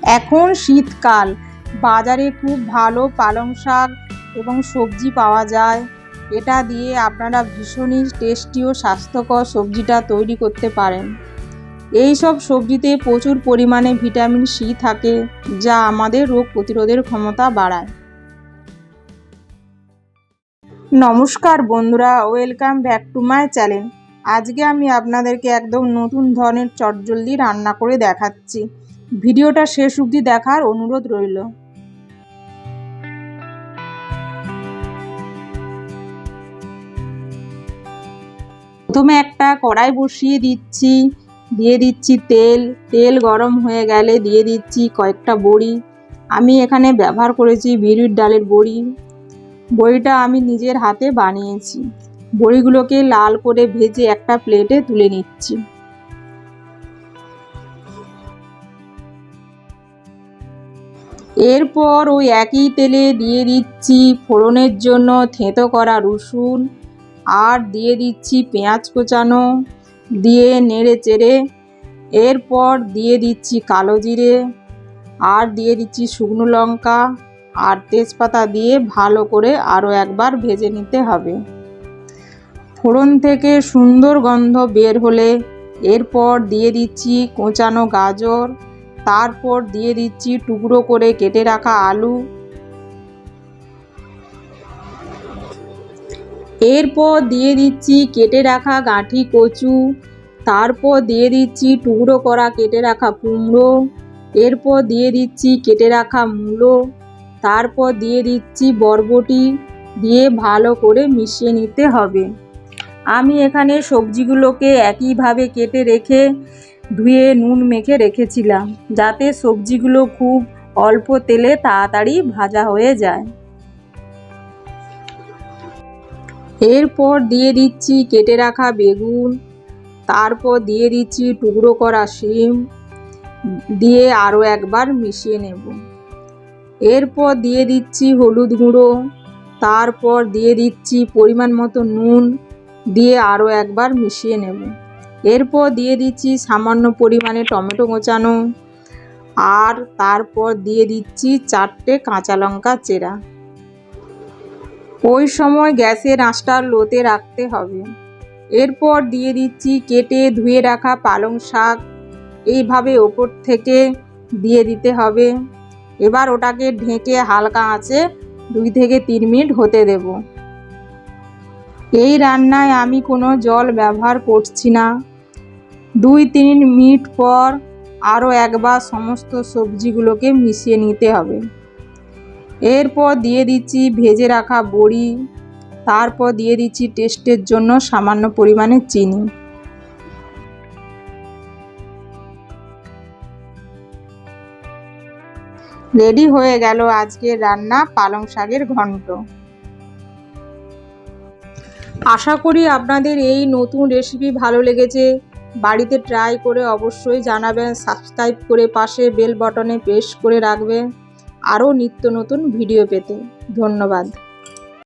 এখন শীতকাল, বাজারে খুব ভালো পালং শাক এবং সবজি পাওয়া যায়। এটা দিয়ে আপনারা ভীষণই টেস্টি ও স্বাস্থ্যকর সবজিটা তৈরি করতে পারেন। এই সব সবজিতে প্রচুর পরিমাণে ভিটামিন সি থাকে, যা আমাদের রোগ প্রতিরোধের ক্ষমতা বাড়ায়। নমস্কার বন্ধুরা, welcome back to my channel. আজকে আমি আপনাদেরকে একদম নতুন ধরনের চটজলদি রান্না করে দেখাচ্ছি। ভিডিওটা শেষ অবধি দেখার অনুরোধ রইল। প্রথমে একটা কড়াই বসিয়ে দিচ্ছি, দিয়ে দিচ্ছি তেল গরম হয়ে গেলে দিয়ে দিচ্ছি কয়েকটা বড়ি। আমি এখানে ব্যবহার করেছি বিউলির ডালের বড়ি। বড়িটা আমি নিজের হাতে বানিয়েছি। বড়িগুলোকে লাল করে ভেজে একটা প্লেটে তুলে নিচ্ছি। এরপর ওই একই তেলে দিয়ে দিচ্ছি ফোড়নের জন্য থেঁতো করা রসুন, আর দিয়ে দিচ্ছি পেঁয়াজ কোচানো, দিয়ে নেড়ে চেড়ে এরপর দিয়ে দিচ্ছি কালো জিরে, আর দিয়ে দিচ্ছি শুকনো লঙ্কা আর তেজপাতা দিয়ে ভালো করে আরও একবার ভেজে নিতে হবে। ফোড়ন থেকে সুন্দর গন্ধ বের হলে এরপর দিয়ে দিচ্ছি কোচানো গাজর, তারপর দিয়ে দিচ্ছি টুকরো করে কেটে রাখা আলু। এরপর দিয়ে দিচ্ছি কেটে রাখা গাঁঠি কচু, তারপর দিয়ে দিচ্ছি টুকরো করা কেটে রাখা কুমড়ো, এরপর দিয়ে দিচ্ছি কেটে রাখা মূলো, তারপর দিয়ে দিচ্ছি বরবটি, দিয়ে ভালো করে মিশিয়ে নিতে হবে। আমি এখানে সবজিগুলোকে একইভাবে কেটে রেখে ধুয়ে নুন মেখে রেখেছিলাম, যাতে সবজিগুলো খুব অল্প তেলে তাড়াতাড়ি ভাজা হয়ে যায়। এরপর দিয়ে দিচ্ছি কেটে রাখা বেগুন, তারপর দিয়ে দিচ্ছি টুকরো করা শিম, দিয়ে আরও একবার মিশিয়ে নেব। এরপর দিয়ে দিচ্ছি হলুদ গুঁড়ো, তারপর দিয়ে দিচ্ছি পরিমাণ মতো নুন, দিয়ে আরও একবার মিশিয়ে নেব। এরপর দিয়ে দিচ্ছি সামান্য পরিমাণে টমেটো কোচানো, আর তারপর দিয়ে দিচ্ছি 4টে কাঁচা লঙ্কা চেরা। ওই সময় গ্যাসের আঁচটা লোতে রাখতে হবে। এরপর দিয়ে দিচ্ছি কেটে ধুয়ে রাখা পালং শাক, এইভাবে ওপর থেকে দিয়ে দিতে হবে। এবার ওটাকে ঢেকে হালকা আঁচে 2 থেকে 3 মিনিট হতে দেব। এই রান্নায় আমি কোনো জল ব্যবহার করছি না। 2-3 মিনিট পর আরও একবার সমস্ত সবজিগুলোকে মিশিয়ে নিতে হবে। এরপর দিয়ে দিচ্ছি ভেজে রাখা বড়ি, তারপর দিয়ে দিচ্ছি টেস্টের জন্য সামান্য পরিমাণে চিনি। রেডি হয়ে গেল আজকের রান্না পালং শাকের ঘন্ট। আশা করি আপনাদের এই নতুন রেসিপি ভালো লেগেছে। বাড়িতে ট্রাই করে অবশ্যই জানাবেন। সাবস্ক্রাইব করে পাশে বেল বাটনে প্রেস করে রাখবেন আরও নিত্য নতুন ভিডিও পেতে। ধন্যবাদ।